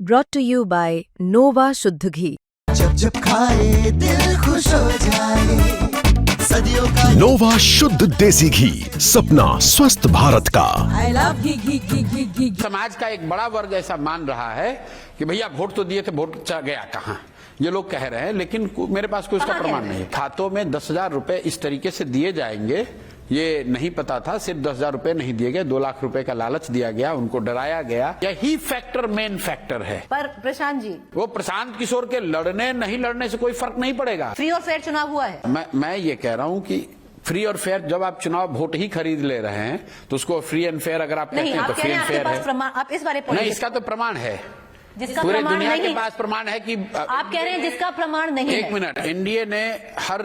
brought to you by Nova शुद्ध घी। जब जब खाए दिल खुश हो जाए, सदियों का नोवा शुद्ध देसी घी, सपना स्वस्थ भारत का। I love घी। समाज का एक बड़ा वर्ग ऐसा मान रहा है कि भैया वोट तो दिए थे, वोट गया कहाँ, ये लोग कह रहे हैं, लेकिन मेरे पास कोई उसका प्रमाण नहीं है। खातों में 10,000 रुपए इस तरीके से दिए जाएंगे ये नहीं पता था। सिर्फ 10,000 रुपए नहीं दिए गए, 2 लाख रुपए का लालच दिया गया, उनको डराया गया। यही फैक्टर मेन फैक्टर है। पर प्रशांत जी, वो प्रशांत किशोर के लड़ने नहीं लड़ने से कोई फर्क नहीं पड़ेगा। फ्री और फेयर चुनाव हुआ है। मैं ये कह रहा हूँ कि फ्री और फेयर, जब आप चुनाव वोट ही खरीद ले रहे हैं तो उसको फ्री एंड फेयर अगर आप कहते हैं तो फ्री एंड फेयर है। आप इस बारे नहीं, इसका तो प्रमाण है, जिसका पूरे प्रमाण दुनिया नहीं के पास प्रमाण है कि आप कह रहे हैं जिसका प्रमाण नहीं है। एक मिनट, एनडीए ने हर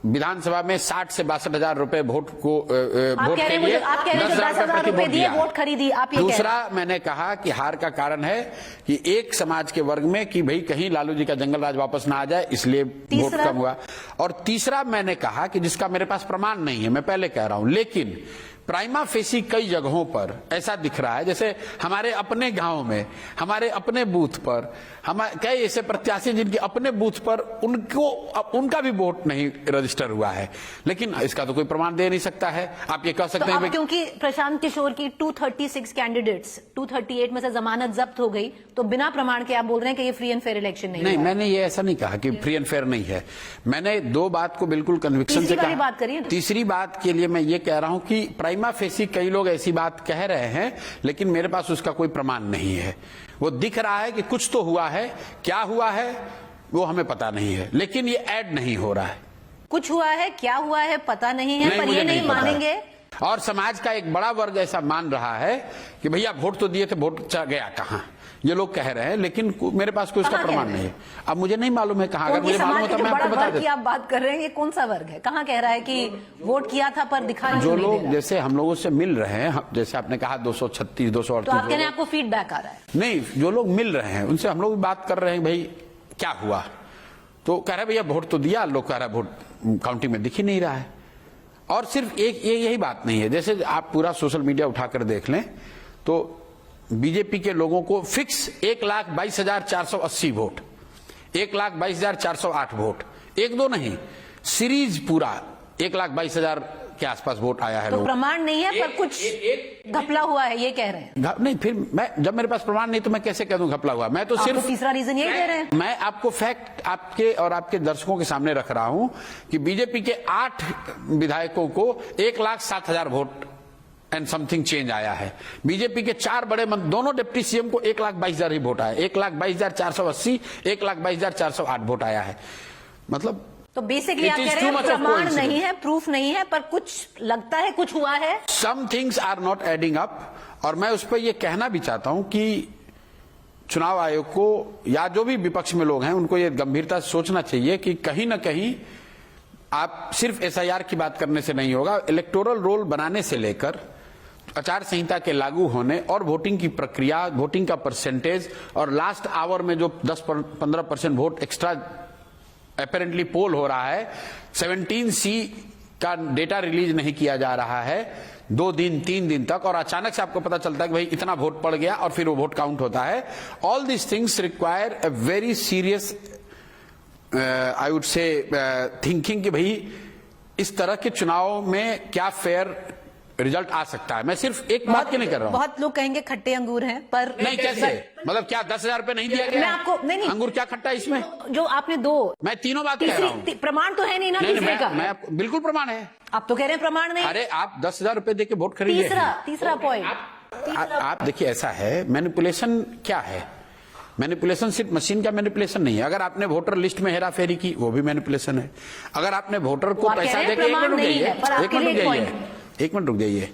विधानसभा में 60 से 62,000 रुपए वोट को वोट के लिए 10,000 रुपए दिए, वोट खरीदी। आप ये दूसरा मैंने कहा कि हार का कारण है कि एक समाज के वर्ग में कि भाई कहीं लालू जी का जंगल राज वापस ना आ जाए, इसलिए वोट कम हुआ। और तीसरा मैंने कहा कि जिसका मेरे पास प्रमाण नहीं है, मैं पहले कह रहा हूं, लेकिन प्राइमा फेसी कई जगहों पर ऐसा दिख रहा है, जैसे हमारे अपने गांव में, हमारे अपने बूथ पर, हमारे कई ऐसे प्रत्याशी जिनके अपने बूथ पर उनका भी वोट नहीं रजिस्टर हुआ है, लेकिन इसका तो कोई प्रमाण दे नहीं सकता है। आप ये कह सकते हैं क्योंकि प्रशांत किशोर की 236 कैंडिडेट्स 238 में से जमानत जब्त हो गई, तो बिना प्रमाण के आप बोल रहे हैं कि ये फ्री एंड फेयर इलेक्शन नहीं। मैंने ये ऐसा नहीं कहा कि फ्री एंड फेयर नहीं है। मैंने दो बात को बिल्कुल कन्विक्शन से कहा। तीसरी बात के लिए मैं ये कह रहा हूं कि प्राइमा फेसी कई लोग ऐसी बात कह रहे हैं, लेकिन मेरे पास उसका कोई प्रमाण नहीं है। वो दिख रहा है कि कुछ तो हुआ है, क्या हुआ है वो हमें पता नहीं है, लेकिन ये ऐड नहीं हो रहा है। कुछ हुआ है, क्या हुआ है पता नहीं है, पर ये नहीं मानेंगे। और समाज का एक बड़ा वर्ग ऐसा मान रहा है कि भैया वोट तो दिए थे, वोट गया कहाँ, ये लोग कह रहे हैं, लेकिन मेरे पास कोई उसका प्रमाण नहीं है। अब मुझे नहीं मालूम है कहाँ, अगर मुझे मालूम होता मैं आपको बता देता। आप बात कर रहे हैं, ये कौन सा वर्ग है, कहाँ कह रहा है कि वोट किया था पर दिखा नहीं? जो लोग जैसे हम लोगों से मिल रहे हैं, जैसे आपने कहा 236, 238, तो आप कह रहे हैं आपको फीडबैक आ रहा है? नहीं, जो लोग मिल रहे हैं उनसे हम लोग बात कर रहे हैं, भाई क्या हुआ, तो कह रहे भैया वोट तो दिया, लोग कह रहे वोट काउंटिंग में दिख ही नहीं रहा है। और सिर्फ यही बात नहीं है, जैसे आप पूरा सोशल मीडिया उठाकर देख लें तो बीजेपी के लोगों को फिक्स 1,22,480 वोट, 1,22,408 वोट, एक दो नहीं, सीरीज पूरा 1,22,000 के आसपास वोट आया है। तो प्रमाण नहीं है, पर कुछ घपला हुआ है, ये कह रहे हैं? नहीं, फिर जब मेरे पास प्रमाण नहीं तो मैं कैसे कह दूं घपला हुआ? मैं तो सिर्फ तीसरा रीजन यही दे रहे हैं। मैं आपको फैक्ट आपके और आपके दर्शकों के सामने रख रहा हूं कि बीजेपी के 8 विधायकों को 1,07,000 वोट एंड समथिंग चेंज आया है। बीजेपी के 4 बड़े दोनों डिप्टी सीएम को 1,22,000 ही वोट आया, 1,22,480, 1,22,408 वोट आया है। मतलब तो बेसिकली आप कह रहे हैं प्रमाण नहीं है, प्रूफ नहीं है, पर कुछ लगता है कुछ हुआ है। Some things are not adding up. और मैं उस पर यह कहना भी चाहता हूं कि चुनाव आयोग को या जो भी विपक्ष में लोग हैं उनको यह गंभीरता से सोचना चाहिए कि कहीं ना कहीं आप सिर्फ एसआईआर की बात करने से नहीं होगा। इलेक्टोरल रोल बनाने से लेकर आचार संहिता के लागू होने और वोटिंग की प्रक्रिया, वोटिंग का परसेंटेज और लास्ट आवर में जो 10-15% वोट एक्स्ट्रा अपेरेंटली पोल हो रहा है, 17C का डेटा रिलीज नहीं किया जा रहा है 2 दिन 3 दिन तक, और अचानक से आपको पता चलता है कि भाई इतना वोट पड़ गया और फिर वो वोट काउंट होता है। All this things require a very serious I would say thinking कि भाई इस तरह के चुनाव में क्या फेयर रिजल्ट आ सकता है। मैं सिर्फ एक बात के नहीं कर रहा हूं। बहुत लोग कहेंगे खट्टे अंगूर हैं, पर नहीं, कैसे मतलब क्या 10,000 रुपए नहीं दिया गया? मैं आपको नहीं, अंगूर क्या खट्टा है इसमें? जो आपने 2, मैं तीनों बात कह रहा हूं। प्रमाण तो है नहीं ना तीसरे का? मैं बिल्कुल प्रमाण है। आप तो कह रहे हैं प्रमाण नहीं। अरे आप 10,000 रुपए देके वोट खरीदे। तीसरा पॉइंट, आप देखिए, ऐसा है, मैनिपुलेशन क्या है? मैनिपुलेशन सिर्फ मशीन का मैनिपुलेशन नहीं है। अगर आपने वोटर लिस्ट में हेराफेरी की, वो भी मैनिपुलेशन है। अगर आपने वोटर को पैसा देकर, एक मिनट रुक जाइए,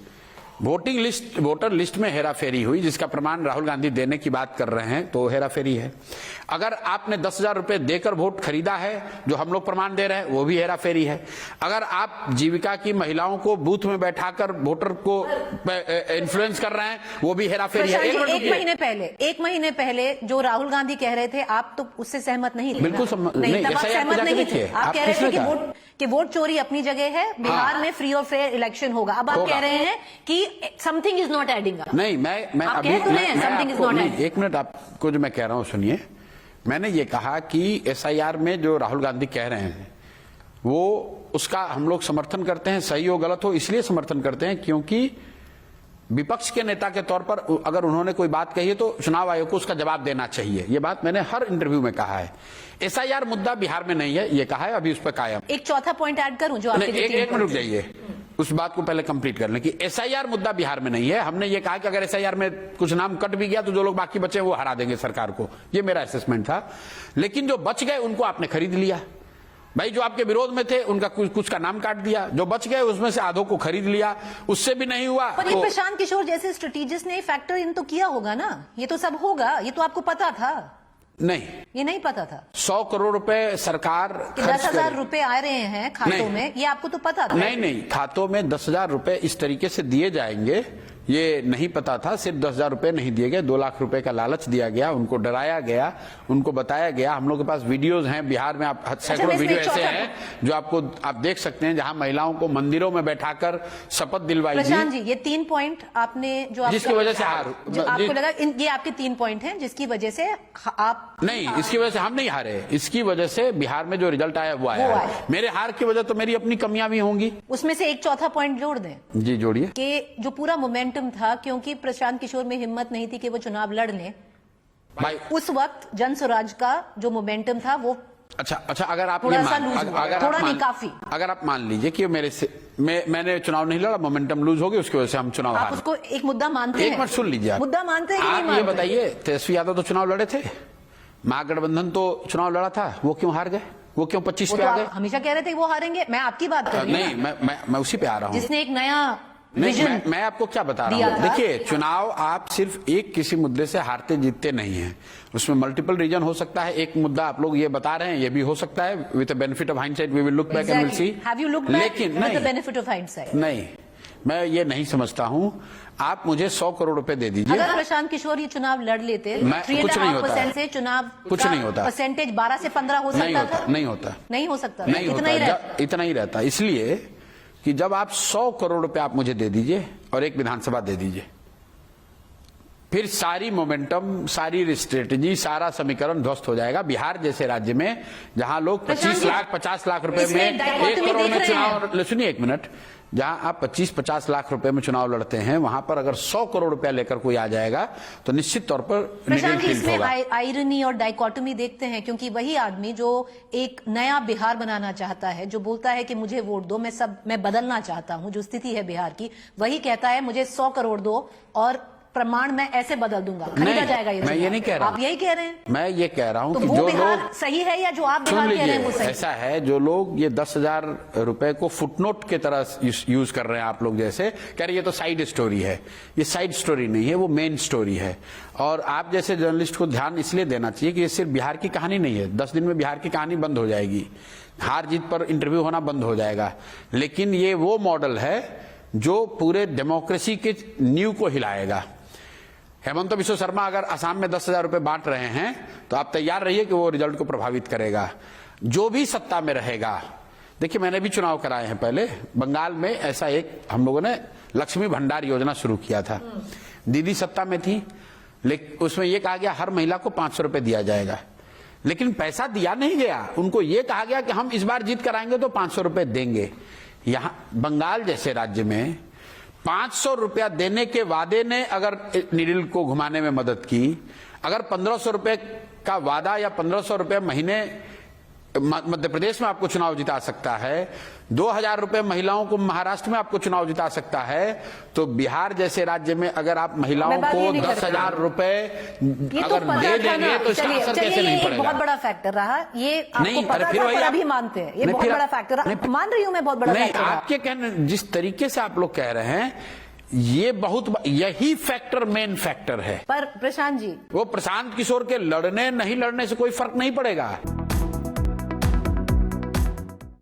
वोटर लिस्ट में हेराफेरी हुई जिसका प्रमाण राहुल गांधी देने की बात कर रहे हैं, तो हेराफेरी है। अगर आपने 10,000 रुपए देकर वोट खरीदा है, जो हम लोग प्रमाण दे रहे हैं, वो भी हेराफेरी है। अगर आप जीविका की महिलाओं को बूथ में बैठाकर वोटर को इन्फ्लुएंस कर रहे हैं, वो भी हेराफेरी है। एक महीने पहले जो राहुल गांधी कह रहे थे, आप तो उससे सहमत नहीं थे? बिल्कुल सहमत नहीं थे। आप कह रहे थे कि वोट चोरी अपनी जगह है, बिहार में फ्री और फेयर इलेक्शन होगा। अब आप कह रहे हैं कि something is not adding up. नहीं, मैं आप अभी कह तो रहे हैं, मैं something is आपको not नहीं, adding। एक मिनट आपको जो मैं कह रहा हूं सुनिए। मैंने ये कहा कि एसआईआर में जो राहुल गांधी कह रहे हैं वो उसका हम लोग समर्थन करते हैं, सही हो गलत हो इसलिए समर्थन करते हैं क्योंकि विपक्ष के नेता के तौर पर अगर उन्होंने कोई बात कही है तो चुनाव आयोग को उसका जवाब देना चाहिए। ये बात मैंने हर इंटरव्यू में कहा है। एसआईआर मुद्दा बिहार में नहीं है, ये कहा है, अभी उस पर कायम। एक चौथा पॉइंट ऐड करूं जो आपके एक मिनट रुक जाइए, उस बात को पहले कंप्लीट कर लें कि एसआईआर मुद्दा बिहार में नहीं है। हमने ये कहा कि अगर एसआईआर में कुछ नाम कट भी गया तो जो लोग बाकी बचे वो हरा देंगे सरकार को, ये मेरा असेसमेंट था। लेकिन जो बच गए उनको आपने खरीद लिया भाई, जो आपके विरोध में थे उनका कुछ का नाम काट दिया, जो बच गए उसमें से आधों को खरीद लिया, उससे भी नहीं हुआ। पर ये प्रशांत किशोर जैसे स्ट्रेटेजिस्ट ने फैक्टर इन तो किया होगा ना, ये तो सब होगा, ये तो आपको पता था? नहीं, ये नहीं पता था। 100 करोड़ रुपए सरकार 10,000 रुपए आ रहे हैं खातों में, ये आपको तो पता था? नहीं, खातों में 10,000 रुपए इस तरीके से दिए जाएंगे ये नहीं पता था। सिर्फ 10,000 रुपए नहीं दिए गए, 2 लाख रुपए का लालच दिया गया, उनको डराया गया, उनको बताया गया। हम लोग के पास वीडियोज हैं बिहार में, आप सैकड़ों वीडियो ऐसे हैं जो आप देख सकते हैं जहां महिलाओं को मंदिरों में बैठाकर शपथ दिलवाई गई। प्रशांत जी, ये 3 पॉइंट आपने जो जिसकी वजह से आपको लगा ये आपके 3 पॉइंट हैं जिसकी वजह से आप नहीं, इसकी वजह से हम नहीं हारे, इसकी वजह से बिहार में जो रिजल्ट आया वो आया। मेरे हार की वजह तो मेरी अपनी कमियां भी होंगी। उसमें से एक चौथा पॉइंट जोड़ दें। जी जोड़िए। कि जो पूरा मोमेंटम था, क्योंकि प्रशांत किशोर में हिम्मत नहीं थी कि वो चुनाव लड़ लें, भाई उस वक्त जन स्वराज का जो मोमेंटम था वो अच्छा अगर आप थोड़ा सा लूज हुआ, थोड़ा नहीं काफी। अगर आप मान लीजिए कि मेरे से मैंने चुनाव नहीं लड़ा, मोमेंटम लूज हो गई, उसकी वजह से हम चुनाव आप हारे। उसको एक मुद्दा मानते हैं? एक मिनट सुन लीजिए, मुद्दा मानते हैं कि नहीं आप मानते? ये बताइए, तेजस्वी यादव तो चुनाव लड़े थे, महागठबंधन तो चुनाव लड़ा था, वो क्यों हार गए? वो क्यों 25 पे आ गए? हमेशा कह रहे थे वो हारेंगे। मैं आपकी बात कर रही हूं। नहीं, मैं उसी पे आ रहा हूँ। जिसने एक नया नहीं, मैं आपको क्या बता रहा हूँ, देखिए चुनाव आप सिर्फ एक किसी मुद्दे से हारते जीतते नहीं हैं, उसमें मल्टीपल रीजन हो सकता है। एक मुद्दा आप लोग ये बता रहे हैं, ये भी हो सकता है, with the benefit of hindsight we will look back and will see. Have you looked back लेकिन with the benefit of hindsight? नहीं, मैं ये नहीं समझता हूँ। आप मुझे 100 करोड़ रुपए दे दीजिए। अगर प्रशांत किशोर ये चुनाव लड़ लेते, 3.5% से चुनाव कुछ नहीं होता, परसेंटेज 12 से 15 हो सकता था? नहीं होता, नहीं हो सकता, इतना ही रहता। इसलिए कि जब आप 100 करोड़ रुपए आप मुझे दे दीजिए और एक विधानसभा दे दीजिए, फिर सारी मोमेंटम, सारी स्ट्रेटेजी, सारा समीकरण ध्वस्त हो जाएगा। बिहार जैसे राज्य में जहां लोग 25 लाख 50 लाख रुपए में 1 करोड़ में चुनाव, सुनिए एक मिनट, जहां आप 25-50 लाख रुपए में चुनाव लड़ते हैं, वहां पर अगर 100 करोड़ रुपया लेकर कोई आ जाएगा तो निश्चित तौर पर प्रशांत जी इसमें आयरनी और डाइकोटमी देखते हैं, क्योंकि वही आदमी जो एक नया बिहार बनाना चाहता है, जो बोलता है कि मुझे वोट दो, मैं बदलना चाहता हूं जो स्थिति है बिहार की, वही कहता है मुझे 100 करोड़ दो और प्रमाण मैं ऐसे बदल दूंगा, खरीदा जाएगा। मैं ये नहीं कह रहा, आप यही कह रहे हैं। मैं ये कह रहा हूं तो कि वो जो बिहार लोग सही है या जो आप बिहार कह रहे हैं वो सही? ऐसा है, जो लोग ये 10,000 रुपए को फुटनोट के तरह यूज कर रहे हैं, आप लोग जैसे कह रहे ये तो साइड स्टोरी है, ये साइड स्टोरी नहीं है, वो मेन स्टोरी है। और आप जैसे जर्नलिस्ट को ध्यान इसलिए देना चाहिए कि ये सिर्फ बिहार की कहानी नहीं है। 10 दिन में बिहार की कहानी बंद हो जाएगी, हार जीत पर इंटरव्यू होना बंद हो जाएगा। लेकिन ये वो मॉडल है जो पूरे डेमोक्रेसी के नींव को हिलाएगा। हेमंत बिश्व शर्मा अगर असम में 10,000 रुपए बांट रहे हैं तो आप तैयार रहिए कि वो रिजल्ट को प्रभावित करेगा। जो भी सत्ता में रहेगा, देखिए मैंने भी चुनाव कराए हैं पहले, बंगाल में ऐसा एक हम लोगों ने लक्ष्मी भंडार योजना शुरू किया था। दीदी सत्ता में थी, लेकिन उसमें यह कहा गया हर महिला को 500 रुपए दिया जाएगा, लेकिन पैसा दिया नहीं गया। उनको यह कहा गया कि हम इस बार जीत कर आएंगे तो 500 रुपए देंगे। यहां बंगाल जैसे राज्य में 500 रुपया देने के वादे ने अगर नीडल को घुमाने में मदद की, अगर 1500 रुपए का वादा या 1500 रुपए महीने मध्य प्रदेश में आपको चुनाव जिता सकता है, 2,000 रुपए महिलाओं को महाराष्ट्र में आपको चुनाव जिता सकता है, तो बिहार जैसे राज्य में अगर आप महिलाओं को 10,000 रुपए अगर दे देंगे तो इसका असर कैसे नहीं पड़ेगा? बहुत बड़ा फैक्टर रहा ये, आपको पता था पर अभी मानते हैं, ये बहुत बड़ा फैक्टर रहा। मान रही हूं मैं, बहुत बड़ा फैक्टर रहा। आपके कहने जिस तरीके से आप लोग कह रहे हैं, ये यही फैक्टर मेन फैक्टर है। पर प्रशांत जी, वो प्रशांत किशोर के लड़ने नहीं लड़ने से कोई फर्क नहीं पड़ेगा।